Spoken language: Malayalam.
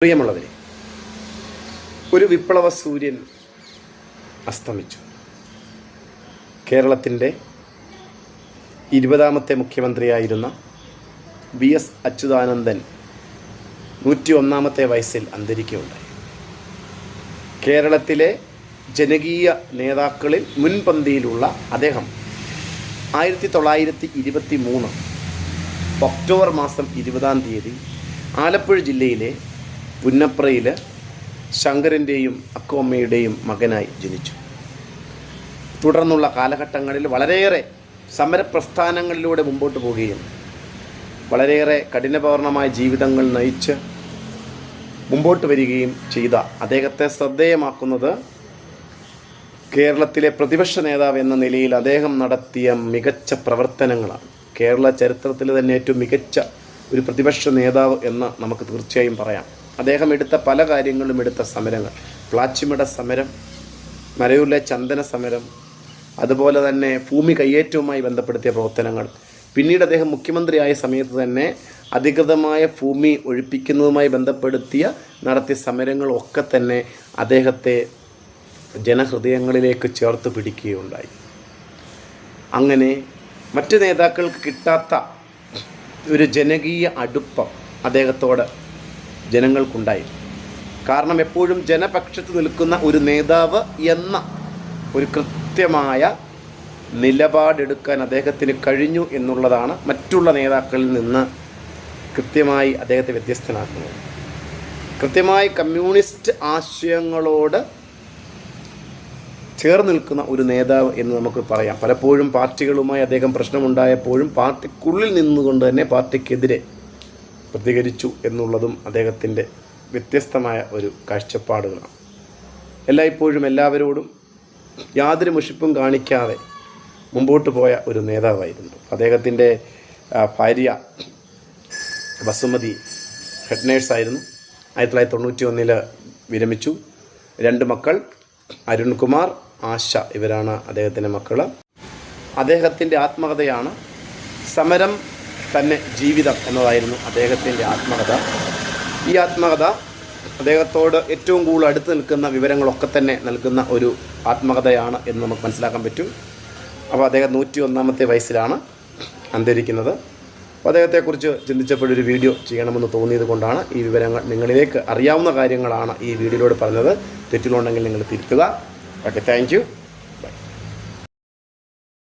പ്രിയമുള്ളവരെ, ഒരു വിപ്ലവ സൂര്യൻ അസ്തമിച്ചു. കേരളത്തിൻ്റെ 20ാമത്തെ മുഖ്യമന്ത്രിയായിരുന്ന VS അച്യുതാനന്ദൻ 101ാമത്തെ വയസ്സിൽ അന്തരിക്കുകയുണ്ടായി. കേരളത്തിലെ ജനകീയ നേതാക്കളിൽ മുൻപന്തിയിലുള്ള അദ്ദേഹം 1923 ഒക്ടോബർ മാസം 20-ാം തീയതി ആലപ്പുഴ ജില്ലയിലെ പുന്നപ്രയിൽ ശങ്കരൻ്റെയും അക്കോമ്മയുടെയും മകനായി ജനിച്ചു. തുടർന്നുള്ള കാലഘട്ടങ്ങളിൽ വളരെയേറെ സമരപ്രസ്ഥാനങ്ങളിലൂടെ മുമ്പോട്ട് പോവുകയും വളരെയേറെ കഠിനപൂർണമായ ജീവിതങ്ങൾ നയിച്ച് മുമ്പോട്ട് വരികയും ചെയ്ത അദ്ദേഹത്തെ ശ്രദ്ധേയമാക്കുന്നത് കേരളത്തിലെ പ്രതിപക്ഷ നേതാവ് എന്ന നിലയിൽ അദ്ദേഹം നടത്തിയ മികച്ച പ്രവർത്തനങ്ങളാണ്. കേരള ചരിത്രത്തിൽ തന്നെ ഏറ്റവും മികച്ച ഒരു പ്രതിപക്ഷ നേതാവ് എന്ന് നമുക്ക് തീർച്ചയായും പറയാം. അദ്ദേഹം എടുത്ത പല കാര്യങ്ങളും എടുത്ത സമരങ്ങൾ, പ്ലാച്ചിമട സമരം, മരയൂരിലെ ചന്ദന സമരം, അതുപോലെ തന്നെ ഭൂമി കയ്യേറ്റവുമായി ബന്ധപ്പെടുത്തിയ പ്രവർത്തനങ്ങൾ, പിന്നീട് അദ്ദേഹം മുഖ്യമന്ത്രിയായ സമയത്ത് തന്നെ അധികൃതമായ ഭൂമി ഒഴിപ്പിക്കുന്നതുമായി ബന്ധപ്പെടുത്തിയ നടത്തിയ സമരങ്ങളൊക്കെ തന്നെ അദ്ദേഹത്തെ ജനഹൃദയങ്ങളിലേക്ക് ചേർത്ത് പിടിക്കുകയുണ്ടായി. അങ്ങനെ മറ്റ് നേതാക്കൾക്ക് കിട്ടാത്ത ഒരു ജനകീയ അടുപ്പം അദ്ദേഹത്തോട് ജനങ്ങൾക്കുണ്ടായി. കാരണം എപ്പോഴും ജനപക്ഷത്ത് നിൽക്കുന്ന ഒരു നേതാവ് എന്ന ഒരു കൃത്യമായ നിലപാടെടുക്കാൻ അദ്ദേഹത്തിന് കഴിഞ്ഞു എന്നുള്ളതാണ് മറ്റുള്ള നേതാക്കളിൽ നിന്ന് കൃത്യമായി അദ്ദേഹത്തെ വ്യത്യസ്തനാക്കുന്നത്. കൃത്യമായി കമ്മ്യൂണിസ്റ്റ് ആശയങ്ങളോട് ചേർന്ന് നിൽക്കുന്ന ഒരു നേതാവ് എന്ന് നമുക്ക് പറയാം. പലപ്പോഴും പാർട്ടികളുമായി അദ്ദേഹം പ്രശ്നമുണ്ടായപ്പോഴും പാർട്ടിക്കുള്ളിൽ നിന്നുകൊണ്ട് തന്നെ പാർട്ടിക്കെതിരെ പ്രതികരിച്ചു എന്നുള്ളതും അദ്ദേഹത്തിൻ്റെ വ്യത്യസ്തമായ ഒരു കാഴ്ചപ്പാടുകളാണ്. എല്ലായ്പ്പോഴും എല്ലാവരോടും യാതൊരു മുഷിപ്പും കാണിക്കാതെ മുമ്പോട്ട് പോയ ഒരു നേതാവായിരുന്നു. അദ്ദേഹത്തിൻ്റെ ഭാര്യ വസുമതി ഹെഡ് നേഴ്സായിരുന്നു. 1991 വിരമിച്ചു. 2 മക്കൾ, അരുൺകുമാർ, ആശ, ഇവരാണ് അദ്ദേഹത്തിൻ്റെ മക്കൾ. അദ്ദേഹത്തിൻ്റെ ആത്മകഥയാണ് സമരം തന്നെ ജീവിതം എന്നതായിരുന്നു അദ്ദേഹത്തിൻ്റെ ആത്മകഥ. ഈ ആത്മകഥ അദ്ദേഹത്തോട് ഏറ്റവും കൂടുതൽ അടുത്ത് നിൽക്കുന്ന വിവരങ്ങളൊക്കെ തന്നെ നൽകുന്ന ഒരു ആത്മകഥയാണ് എന്ന് നമുക്ക് മനസ്സിലാക്കാൻ പറ്റും. അപ്പോൾ അദ്ദേഹം 101ാമത്തെ വയസ്സിലാണ് അന്തരിക്കുന്നത്. അപ്പോൾ അദ്ദേഹത്തെക്കുറിച്ച് ചിന്തിച്ചപ്പോഴൊരു വീഡിയോ ചെയ്യണമെന്ന് തോന്നിയത് കൊണ്ടാണ് ഈ വിവരങ്ങൾ നിങ്ങളിലേക്ക് അറിയാവുന്ന കാര്യങ്ങളാണ് ഈ വീഡിയോയിലൂടെ പറഞ്ഞത്. തെറ്റുകളുണ്ടെങ്കിൽ നിങ്ങൾ തിരുത്തുക. Okay, thank you.